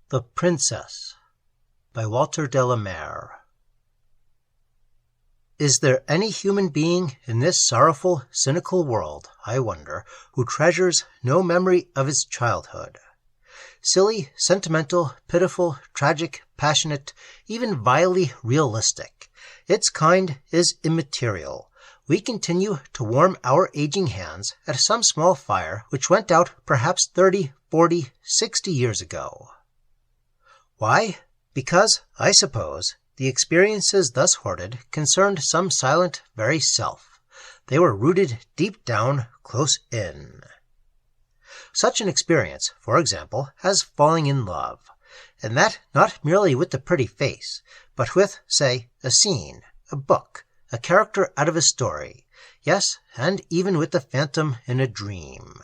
The Princess by Walter de la Mare. Is there any human being in this sorrowful, cynical world, I wonder, who treasures no memory of his childhood? Silly, sentimental, pitiful, tragic, passionate, even vilely realistic. Its kind is immaterial. We continue to warm our aging hands at some small fire which went out perhaps 30, 40, 60 years ago. Why? Because, I suppose, the experiences thus hoarded concerned some silent very self. They were rooted deep down, close in. Such an experience, for example, has falling in love, and that not merely with the pretty face, but with, say, a scene, a book, a character out of a story, yes, and even with the phantom in a dream.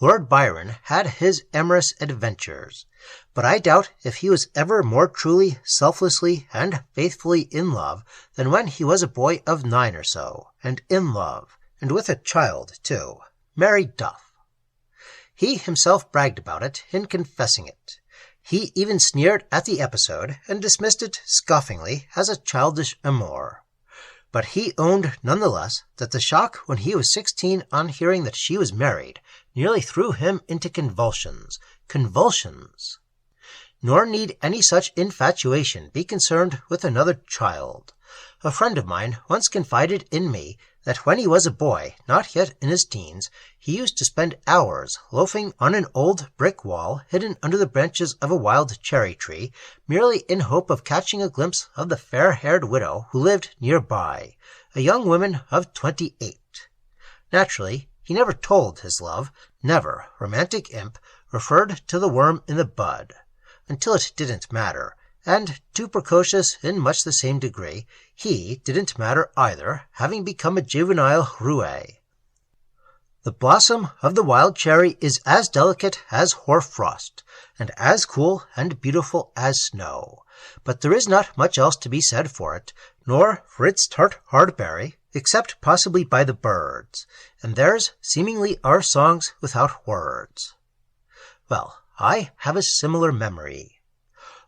Lord Byron had his amorous adventures, but I doubt if he was ever more truly, selflessly, and faithfully in love than when he was a boy of 9 or so, and in love, and with a child, too, Mary Duff. He himself bragged about it in confessing it. He even sneered at the episode and dismissed it scoffingly as a childish amour. But he owned nonetheless that the shock when he was 16 on hearing that she was married nearly threw him into convulsions. Convulsions! Nor need any such infatuation be concerned with another child. A friend of mine once confided in me that when he was a boy, not yet in his teens, he used to spend hours loafing on an old brick wall hidden under the branches of a wild cherry tree, merely in hope of catching a glimpse of the fair-haired widow who lived nearby, a young woman of 28. Naturally, he never told his love, never, romantic imp, referred to the worm in the bud, until it didn't matter, and, too precocious in much the same degree, he didn't matter either, having become a juvenile roué. The blossom of the wild cherry is as delicate as hoar-frost, and as cool and beautiful as snow, but there is not much else to be said for it, nor for its tart hard berry, except possibly by the birds, and theirs seemingly are songs without words. Well, I have a similar memory.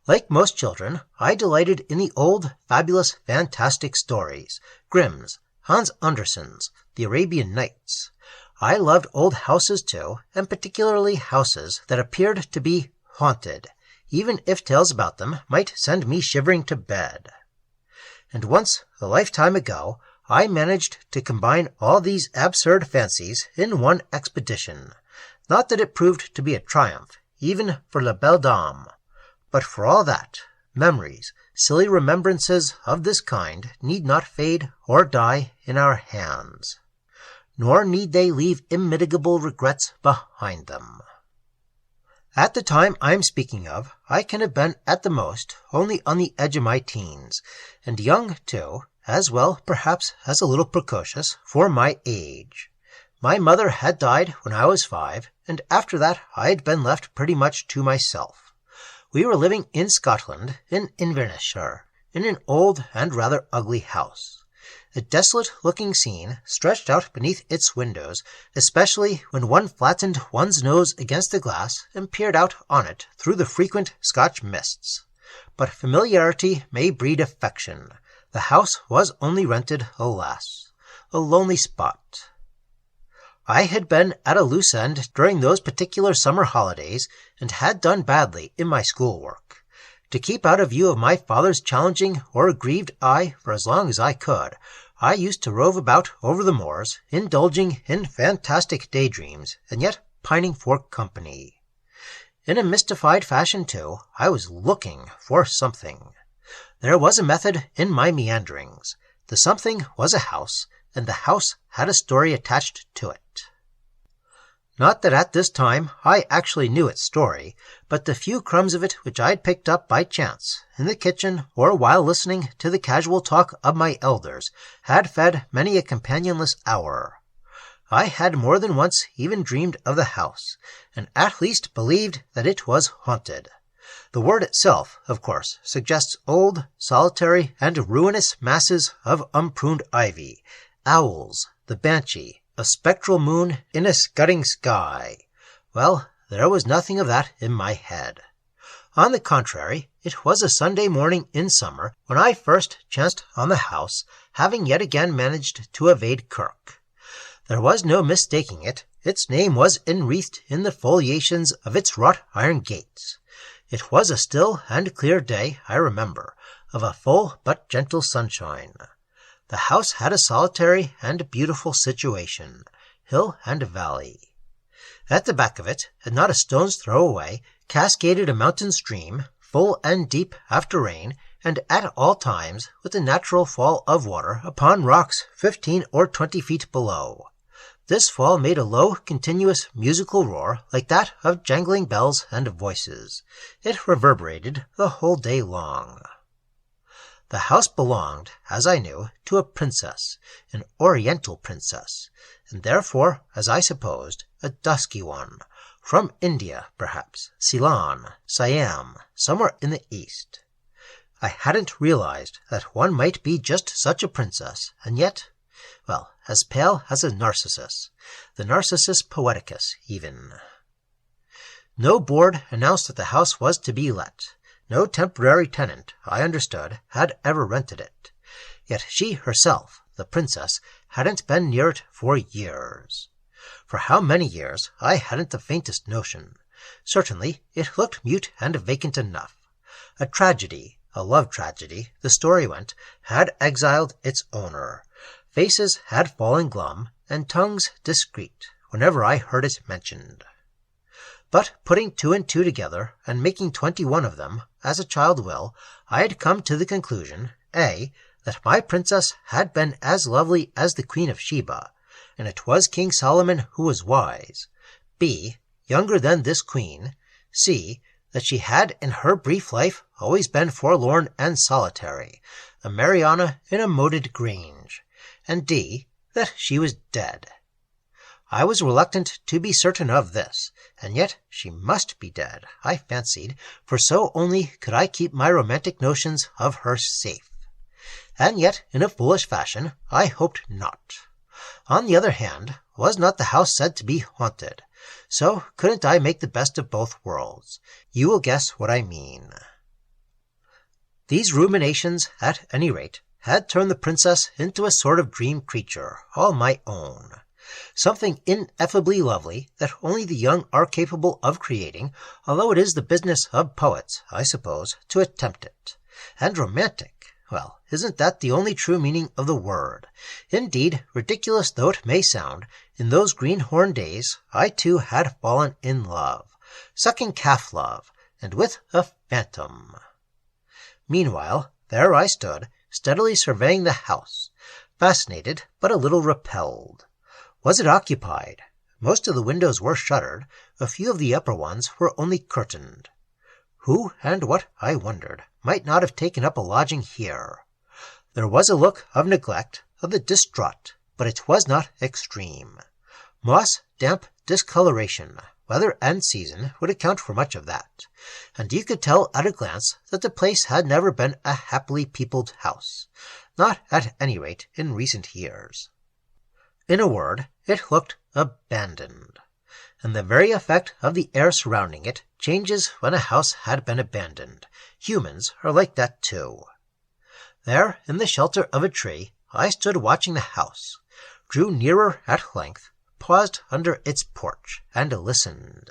Like most children, I delighted in the old, fabulous, fantastic stories, Grimm's, Hans Andersen's, the Arabian Nights. I loved old houses too, and particularly houses that appeared to be haunted, even if tales about them might send me shivering to bed. And once, a lifetime ago, I managed to combine all these absurd fancies in one expedition. Not that it proved to be a triumph, even for La Belle Dame. But for all that, memories, silly remembrances of this kind need not fade or die in our hands. Nor need they leave immitigable regrets behind them. At the time I am speaking of, I can have been at the most only on the edge of my teens, and young too, as well perhaps as a little precocious for my age. My mother had died when I was 5, and after that I had been left pretty much to myself. We were living in Scotland, in Iverness-shire, in an old and rather ugly house. A desolate-looking scene stretched out beneath its windows, especially when one flattened one's nose against the glass and peered out on it through the frequent Scotch mists. But familiarity may breed affection. The house was only rented, alas. A lonely spot. I had been at a loose end during those particular summer holidays, and had done badly in my schoolwork. To keep out of view of my father's challenging or aggrieved eye for as long as I could, I used to rove about over the moors, indulging in fantastic daydreams, and yet pining for company. In a mystified fashion, too, I was looking for something. There was a method in my meanderings. The something was a house, and the house had a story attached to it. Not that at this time I actually knew its story, but the few crumbs of it which I had picked up by chance, in the kitchen or while listening to the casual talk of my elders, had fed many a companionless hour. I had more than once even dreamed of the house, and at least believed that it was haunted. The word itself, of course, suggests old, solitary, and ruinous masses of unpruned ivy, owls, the banshee, a spectral moon in a scudding sky. Well, there was nothing of that in my head. On the contrary, it was a Sunday morning in summer when I first chanced on the house, having yet again managed to evade Kirk. There was no mistaking it. Its name was enwreathed in the foliations of its wrought iron gates. It was a still and clear day, I remember, of a full but gentle sunshine. The house had a solitary and beautiful situation, hill and valley. At the back of it, and not a stone's throw away, cascaded a mountain stream, full and deep after rain, and at all times with a natural fall of water upon rocks 15 or 20 feet below. This fall made a low, continuous musical roar like that of jangling bells and voices. It reverberated the whole day long. The house belonged, as I knew, to a princess, an oriental princess, and therefore, as I supposed, a dusky one, from India, perhaps, Ceylon, Siam, somewhere in the east. I hadn't realized that one might be just such a princess, and yet, well, as pale as a narcissus, the Narcissus poeticus, even. No board announced that the house was to be let. No temporary tenant, I understood, had ever rented it. Yet she herself, the princess, hadn't been near it for years. For how many years, I hadn't the faintest notion. Certainly, it looked mute and vacant enough. A tragedy, a love tragedy, the story went, had exiled its owner. Faces had fallen glum, and tongues discreet, whenever I heard it mentioned. But putting 2 and 2 together, and making 21 of them, as a child will, I had come to the conclusion, A, that my princess had been as lovely as the Queen of Sheba, and it was King Solomon who was wise, B, younger than this queen, C, that she had in her brief life always been forlorn and solitary, a Mariana in a moated grange, and D, that she was dead. I was reluctant to be certain of this, and yet she must be dead, I fancied, for so only could I keep my romantic notions of her safe. And yet, in a foolish fashion, I hoped not. On the other hand, was not the house said to be haunted? So couldn't I make the best of both worlds? You will guess what I mean. These ruminations, at any rate, had turned the princess into a sort of dream creature, all my own. Something ineffably lovely that only the young are capable of creating, although it is the business of poets, I suppose, to attempt it. And romantic. Well, isn't that the only true meaning of the word? Indeed, ridiculous though it may sound, in those greenhorn days I too had fallen in love, sucking calf love, and with a phantom. Meanwhile, there I stood, steadily surveying the house, fascinated but a little repelled. Was it occupied? Most of the windows were shuttered, a few of the upper ones were only curtained. Who and what, I wondered, might not have taken up a lodging here? There was a look of neglect, of the distraught, but it was not extreme. Moss, damp, discoloration, weather and season would account for much of that, and you could tell at a glance that the place had never been a happily peopled house, not at any rate in recent years. In a word, it looked abandoned, and the very effect of the air surrounding it changes when a house had been abandoned. Humans are like that too. There, in the shelter of a tree, I stood watching the house, drew nearer at length, paused under its porch, and listened.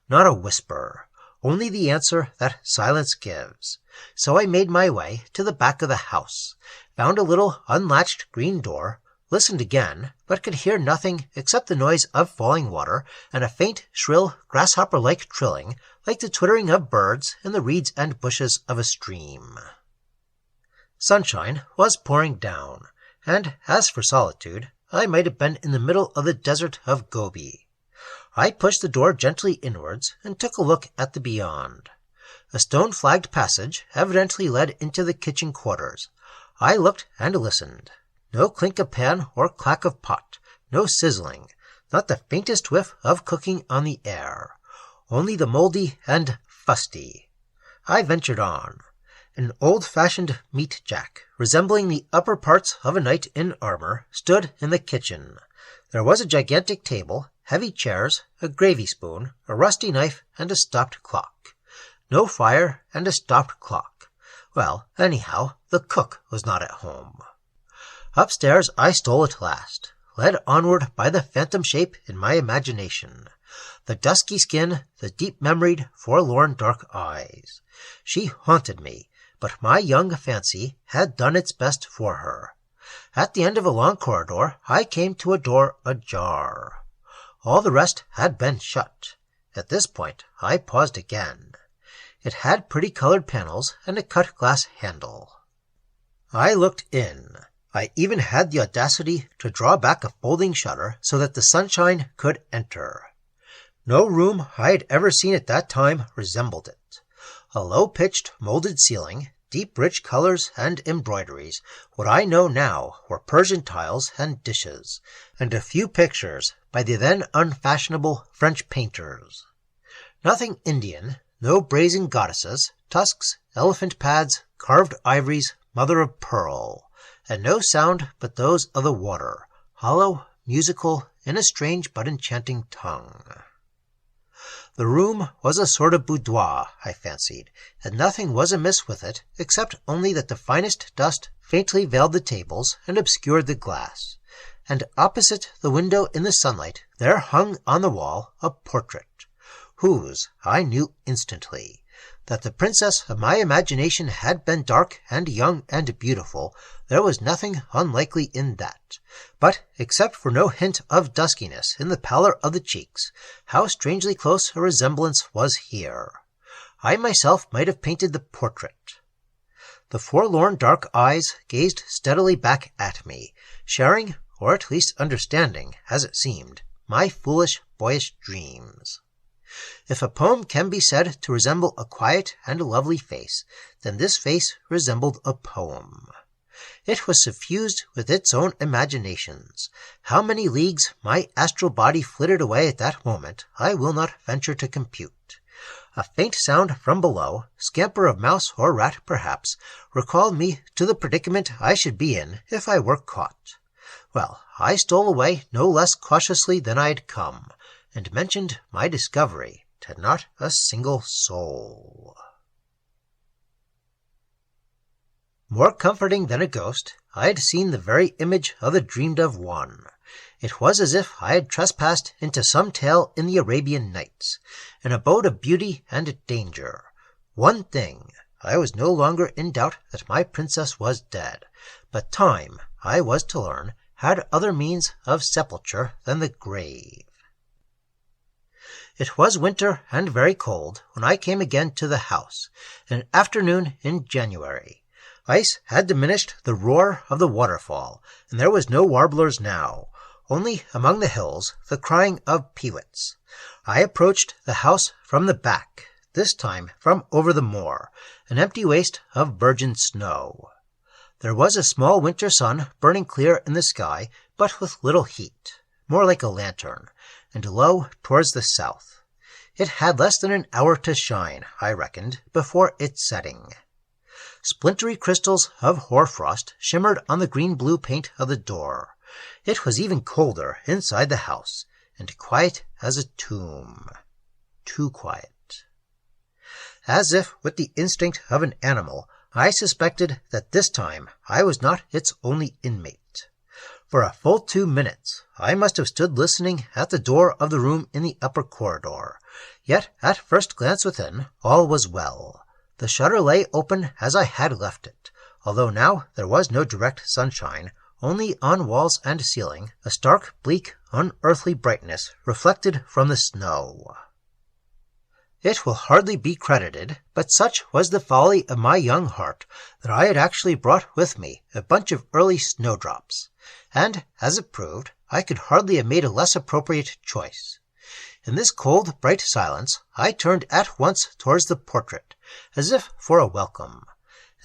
Not a whisper, only the answer that silence gives. So I made my way to the back of the house, found a little unlatched green door, listened again, but could hear nothing except the noise of falling water and a faint, shrill, grasshopper-like trilling, like the twittering of birds in the reeds and bushes of a stream. Sunshine was pouring down, and as for solitude, I might have been in the middle of the desert of Gobi. I pushed the door gently inwards and took a look at the beyond. A stone-flagged passage evidently led into the kitchen quarters. I looked and listened. No clink of pan or clack of pot, no sizzling, not the faintest whiff of cooking on the air, only the mouldy and fusty. I ventured on. An old-fashioned meat-jack, resembling the upper parts of a knight in armor, stood in the kitchen. There was a gigantic table, heavy chairs, a gravy spoon, a rusty knife, and a stopped clock. no fire, and a stopped clock. Well, anyhow, the cook was not at home. Upstairs I stole at last, led onward by the phantom shape in my imagination. The dusky skin, the deep-memoried, forlorn dark eyes. She haunted me, but my young fancy had done its best for her. At the end of a long corridor I came to a door ajar. All the rest had been shut. At this point I paused again. It had pretty colored panels and a cut-glass handle. I looked in. I even had the audacity to draw back a folding shutter so that the sunshine could enter. No room I had ever seen at that time resembled it. A low-pitched, molded ceiling, deep rich colors and embroideries. What I know now were Persian tiles and dishes, and a few pictures by the then unfashionable French painters. Nothing Indian, no brazen goddesses, tusks, elephant pads, carved ivories, mother of pearl, and no sound but those of the water, hollow, musical, in a strange but enchanting tongue. The room was a sort of boudoir, I fancied, and nothing was amiss with it, except only that the finest dust faintly veiled the tables and obscured the glass, and opposite the window in the sunlight there hung on the wall a portrait, whose, I knew instantly, that the princess of my imagination had been dark and young and beautiful. There was nothing unlikely in that. But, except for no hint of duskiness in the pallor of the cheeks, how strangely close a resemblance was here. I myself might have painted the portrait. The forlorn dark eyes gazed steadily back at me, sharing, or at least understanding, as it seemed, my foolish, boyish dreams. If a poem can be said to resemble a quiet and lovely face, then this face resembled a poem. It was suffused with its own imaginations. How many leagues my astral body flitted away at that moment, I will not venture to compute. A faint sound from below, scamper of mouse or rat perhaps, recalled me to the predicament I should be in if I were caught. Well, I stole away no less cautiously than I had come, and mentioned my discovery to not a single soul. More comforting than a ghost, I had seen the very image of the dreamed-of one. It was as if I had trespassed into some tale in the Arabian Nights, an abode of beauty and danger. One thing, I was no longer in doubt that my princess was dead, but time, I was to learn, had other means of sepulture than the grave. It was winter and very cold when I came again to the house, an afternoon in January. Ice had diminished the roar of the waterfall, and there was no warblers now, only among the hills the crying of peewits. I approached the house from the back, this time from over the moor, an empty waste of virgin snow. There was a small winter sun burning clear in the sky, but with little heat, more like a lantern, and low towards the south. It had less than an hour to shine, I reckoned, before its setting. Splintery crystals of hoarfrost shimmered on the green-blue paint of the door. It was even colder inside the house, and quiet as a tomb. Too quiet. As if with the instinct of an animal, I suspected that this time I was not its only inmate. For a full 2 minutes I must have stood listening at the door of the room in the upper corridor. Yet at first glance within, all was well. The shutter lay open as I had left it, although now there was no direct sunshine, only on walls and ceiling a stark, bleak, unearthly brightness reflected from the snow. It will hardly be credited, but such was the folly of my young heart that I had actually brought with me a bunch of early snowdrops, and, as it proved, I could hardly have made a less appropriate choice. In this cold, bright silence, I turned at once towards the portrait, as if for a welcome,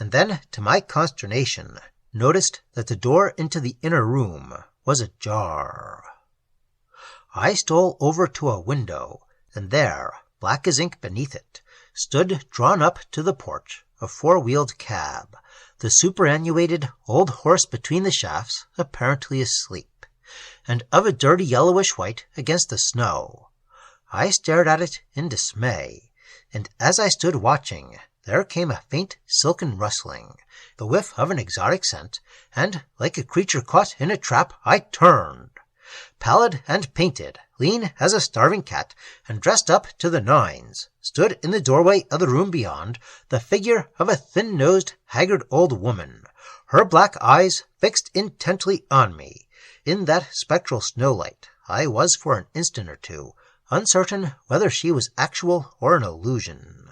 and then, to my consternation, noticed that the door into the inner room was ajar. I stole over to a window, and there, black as ink beneath it, stood drawn up to the porch a four-wheeled cab, the superannuated old horse between the shafts apparently asleep, and of a dirty yellowish white against the snow. I stared at it in dismay. and as I stood watching, there came a faint silken rustling, the whiff of an exotic scent, and, like a creature caught in a trap, I turned. Pallid and painted, lean as a starving cat, and dressed up to the nines, stood in the doorway of the room beyond the figure of a thin-nosed, haggard old woman, her black eyes fixed intently on me. In that spectral snowlight, I was for an instant or two uncertain whether she was actual or an illusion.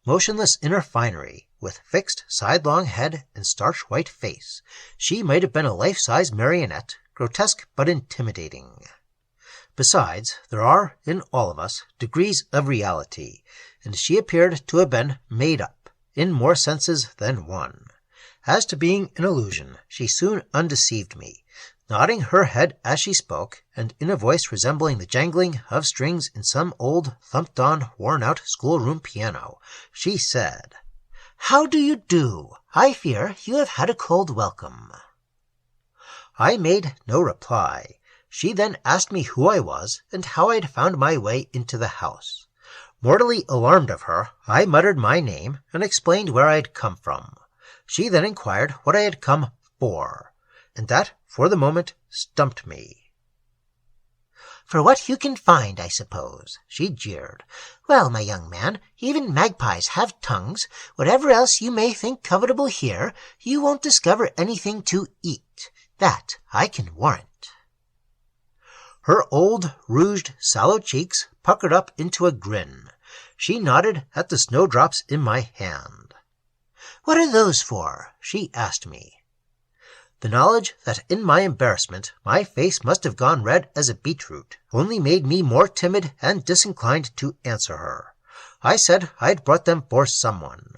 Motionless in her finery, with fixed sidelong head and starch white face, she might have been a life-size marionette, grotesque but intimidating. Besides, there are, in all of us, degrees of reality, and she appeared to have been made up, in more senses than one. As to being an illusion, she soon undeceived me, nodding her head as she spoke, and in a voice resembling the jangling of strings in some old, thumped-on, worn-out schoolroom piano, she said, "How do you do? I fear you have had a cold welcome." I made no reply. She then asked me who I was, and how I had found my way into the house. Mortally alarmed of her, I muttered my name, and explained where I had come from. She then inquired what I had come for, and that, for the moment, stumped me. "For what you can find, I suppose," she jeered. "Well, my young man, even magpies have tongues. Whatever else you may think covetable here, you won't discover anything to eat. That I can warrant." Her old, rouged, sallow cheeks puckered up into a grin. She nodded at the snowdrops in my hand. "What are those for?" she asked me. The knowledge that in my embarrassment my face must have gone red as a beetroot only made me more timid and disinclined to answer her. I said I had brought them for someone.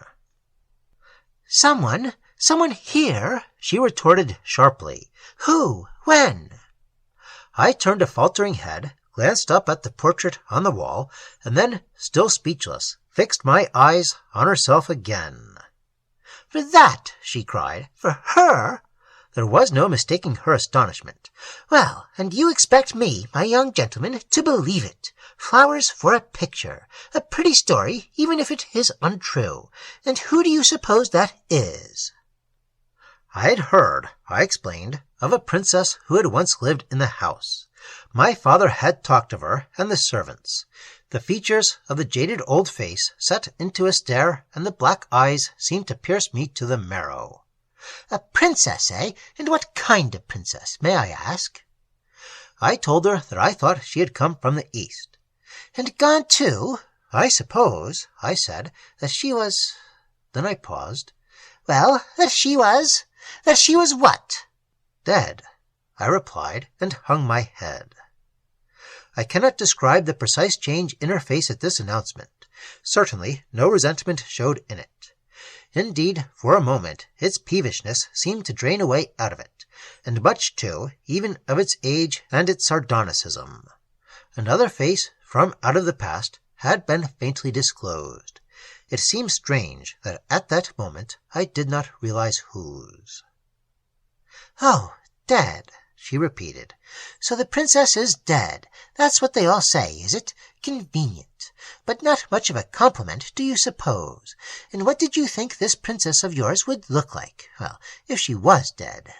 "Someone? Someone here?" she retorted sharply. "Who? When?" I turned a faltering head, glanced up at the portrait on the wall, and then, still speechless, fixed my eyes on herself again. "For that?" she cried. "For her?" There was no mistaking her astonishment. "Well, and you expect me, my young gentleman, to believe it. Flowers for a picture. A pretty story, even if it is untrue. And who do you suppose that is?" I had heard, I explained, of a princess who had once lived in the house. My father had talked of her and the servants. The features of the jaded old face set into a stare, and the black eyes seemed to pierce me to the marrow. "A princess, eh? And what kind of princess, may I ask?" I told her that I thought she had come from the East. "And gone too? I suppose," I said, "that she was—" Then I paused. "Well, that she was what?" "Dead," I replied, and hung my head. I cannot describe the precise change in her face at this announcement. Certainly no resentment showed in it. Indeed, for a moment, its peevishness seemed to drain away out of it, and much, too, even of its age and its sardonicism. Another face from out of the past had been faintly disclosed. It seemed strange that at that moment I did not realize whose. "Oh, dead," she repeated. "So the princess is dead. That's what they all say, is it? Convenient. But not much of a compliment, do you suppose? And what did you think this princess of yours would look like? Well, if she was dead."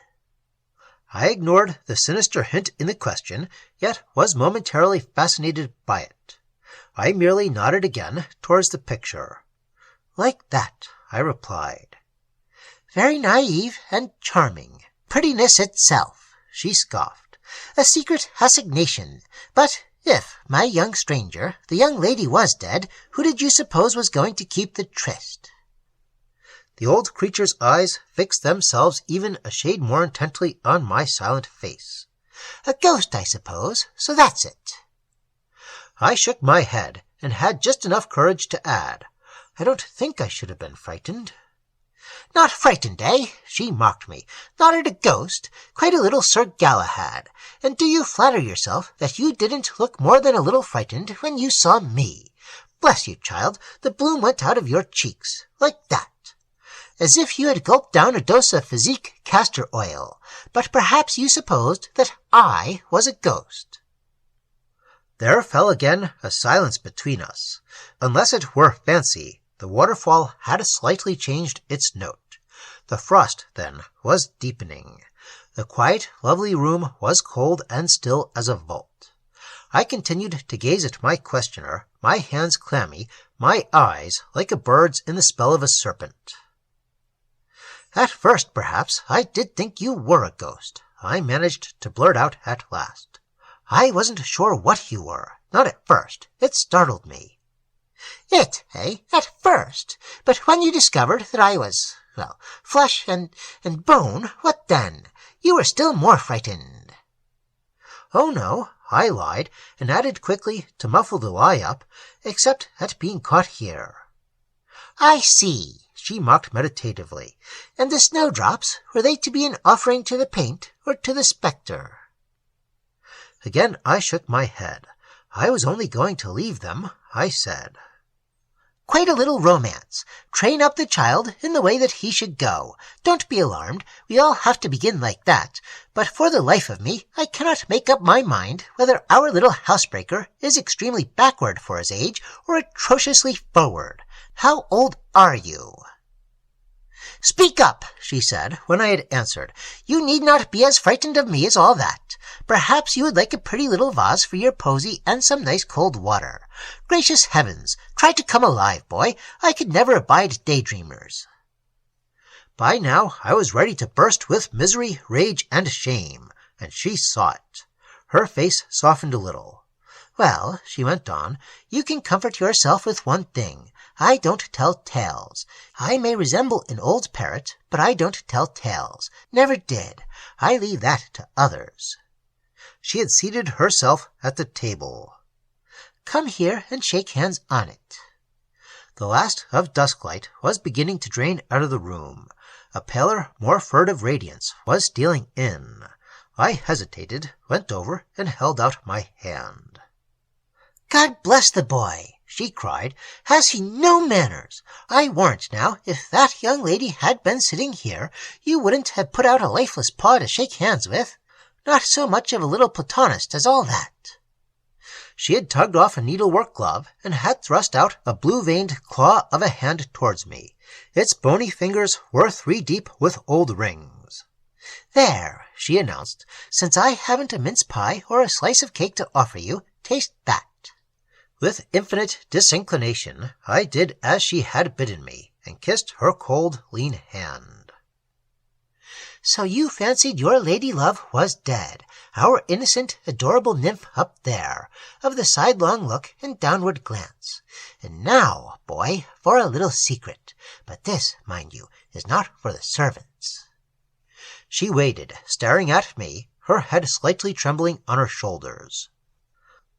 I ignored the sinister hint in the question, yet was momentarily fascinated by it. I merely nodded again towards the picture. "Like that," I replied. "Very naive and charming. Prettiness itself," she scoffed. "A secret assignation. But if, my young stranger, the young lady was dead, who did you suppose was going to keep the tryst?" The old creature's eyes fixed themselves even a shade more intently on my silent face. "A ghost, I suppose. So that's it." I shook my head, and had just enough courage to add, "I don't think I should have been frightened." "Not frightened, eh?" she mocked me. "Not at a ghost? Quite a little Sir Galahad. And do you flatter yourself that you didn't look more than a little frightened when you saw me? Bless you, child, the bloom went out of your cheeks, like that. As if you had gulped down a dose of physique castor oil. But perhaps you supposed that I was a ghost." There fell again a silence between us. Unless it were fancy, the waterfall had slightly changed its note. The frost, then, was deepening. The quiet, lovely room was cold and still as a vault. I continued to gaze at my questioner, my hands clammy, my eyes like a bird's in the spell of a serpent. At first, perhaps, I did think you were a ghost, I managed to blurt out at last. I wasn't sure what you were, not at first. It startled me. It, eh? At first. But when you discovered that I was, flesh and bone, what then? You were still more frightened. Oh, no, I lied, and added quickly to muffle the lie up, except at being caught here. I see, she mocked meditatively. And the snowdrops, were they to be an offering to the paint or to the spectre? Again I shook my head. I was only going to leave them, I said. Quite a little romance. Train up the child in the way that he should go. Don't be alarmed. We all have to begin like that. But for the life of me, I cannot make up my mind whether our little housebreaker is extremely backward for his age or atrociously forward. How old are you? Speak up, she said, when I had answered. You need not be as frightened of me as all that. Perhaps you would like a pretty little vase for your posy and some nice cold water. Gracious heavens, try to come alive, boy. I could never abide daydreamers. By now I was ready to burst with misery, rage, and shame, and she saw it. Her face softened a little. Well, she went on, you can comfort yourself with one thing. I don't tell tales. I may resemble an old parrot, but I don't tell tales. Never did. I leave that to others. She had seated herself at the table. Come here and shake hands on it. The last of dusklight was beginning to drain out of the room. A paler, more furtive radiance was stealing in. I hesitated, went over, and held out my hand. God bless the boy, she cried. Has he no manners? I warrant now, if that young lady had been sitting here, you wouldn't have put out a lifeless paw to shake hands with. Not so much of a little platonist as all that. She had tugged off a needlework glove and had thrust out a blue-veined claw of a hand towards me. Its bony fingers were 3 deep with old rings. There, she announced, since I haven't a mince pie or a slice of cake to offer you, taste that. With infinite disinclination, I did as she had bidden me, and kissed her cold, lean hand. So you fancied your lady-love was dead, our innocent, adorable nymph up there, of the sidelong look and downward glance. And now, boy, for a little secret. But this, mind you, is not for the servants. She waited, staring at me, her head slightly trembling on her shoulders.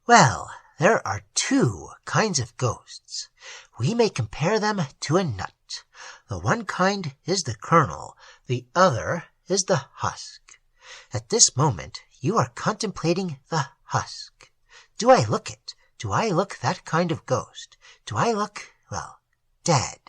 Well, there are 2 kinds of ghosts. We may compare them to a nut. The one kind is the kernel, the other is the husk. At this moment you are contemplating the husk. Do I look it? Do I look that kind of ghost? Do I look, dead?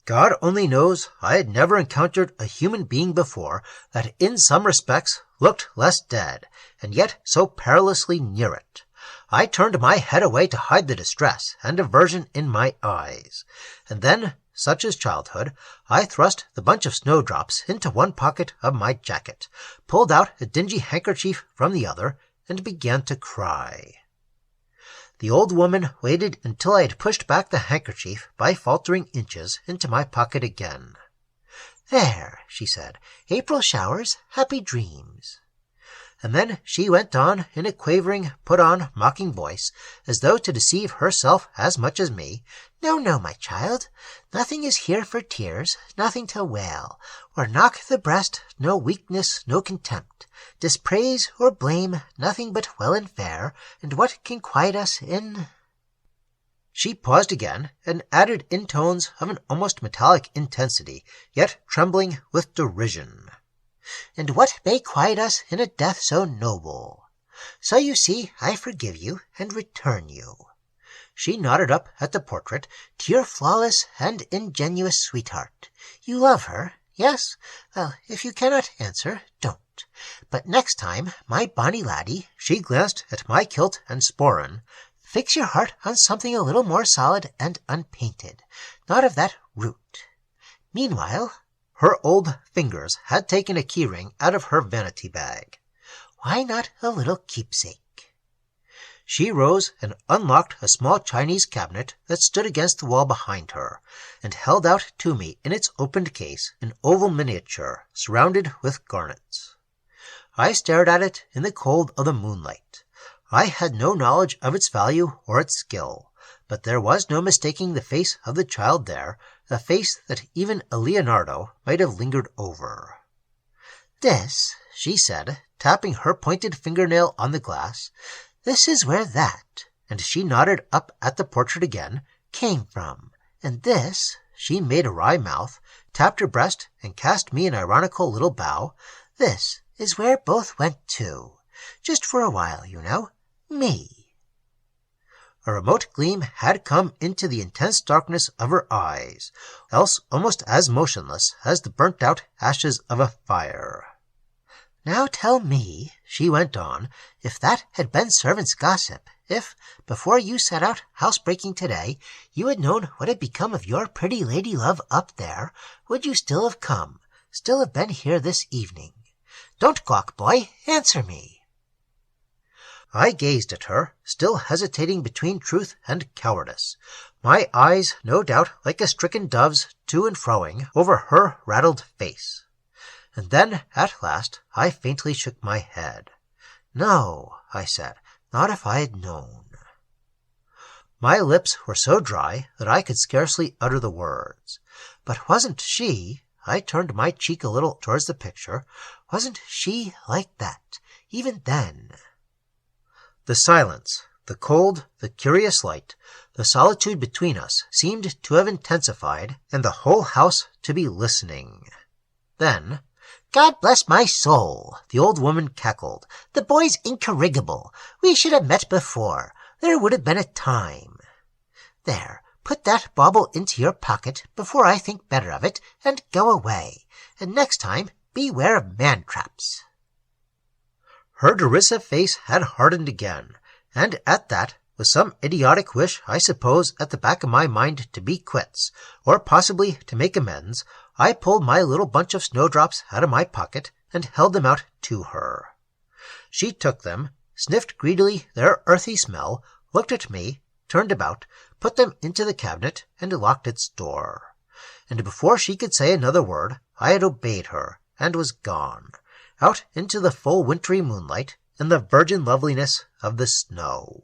God only knows I had never encountered a human being before that in some respects looked less dead, and yet so perilously near it. I turned my head away to hide the distress and aversion in my eyes, and then, such is childhood, I thrust the bunch of snowdrops into one pocket of my jacket, pulled out a dingy handkerchief from the other, and began to cry. The old woman waited until I had pushed back the handkerchief by faltering inches into my pocket again. There, she said, April showers, happy dreams. And then she went on in a quavering, put-on, mocking voice, as though to deceive herself as much as me. No, no, my child. Nothing is here for tears, nothing to wail, or knock the breast, no weakness, no contempt, dispraise or blame, nothing but well and fair, and what can quiet us in... She paused again, and added in tones of an almost metallic intensity, yet trembling with derision. And what may quiet us in a death so noble? So you see, I forgive you and return you. She nodded up at the portrait. To your flawless and ingenuous sweetheart. You love her, yes? Well, if you cannot answer, don't. But next time, my bonny laddie, she glanced at my kilt and sporran, fix your heart on something a little more solid and unpainted, not of that root. Meanwhile, her old fingers had taken a key-ring out of her vanity bag. Why not a little keepsake? She rose and unlocked a small Chinese cabinet that stood against the wall behind her, and held out to me in its opened case an oval miniature surrounded with garnets. I stared at it in the cold of the moonlight. I had no knowledge of its value or its skill, but there was no mistaking the face of the child there, a face that even a Leonardo might have lingered over. This, she said, tapping her pointed fingernail on the glass, this is where that, and she nodded up at the portrait again, came from. And this, she made a wry mouth, tapped her breast, and cast me an ironical little bow, this is where both went to. Just for a while, you know. Me. A remote gleam had come into the intense darkness of her eyes, else almost as motionless as the burnt-out ashes of a fire. Now tell me, she went on, if that had been servants' gossip, if, before you set out housebreaking today, you had known what had become of your pretty lady-love up there, would you still have come, still have been here this evening? Don't gawk, boy, answer me. I gazed at her, still hesitating between truth and cowardice, my eyes, no doubt, like a stricken dove's, to and froing over her rattled face. And then, at last, I faintly shook my head. No, I said, not if I had known. My lips were so dry that I could scarcely utter the words. But wasn't she, I turned my cheek a little towards the picture, wasn't she like that, even then? The silence, the cold, the curious light, the solitude between us seemed to have intensified, and the whole house to be listening. Then, God bless my soul, the old woman cackled. The boy's incorrigible. We should have met before. There would have been a time. There, put that bauble into your pocket before I think better of it, and go away. And next time, beware of man-traps. Her derisive face had hardened again, and at that, with some idiotic wish, I suppose, at the back of my mind to be quits, or possibly to make amends, I pulled my little bunch of snowdrops out of my pocket and held them out to her. She took them, sniffed greedily their earthy smell, looked at me, turned about, put them into the cabinet, and locked its door. And before she could say another word, I had obeyed her, and was gone, out into the full wintry moonlight and the virgin loveliness of the snow.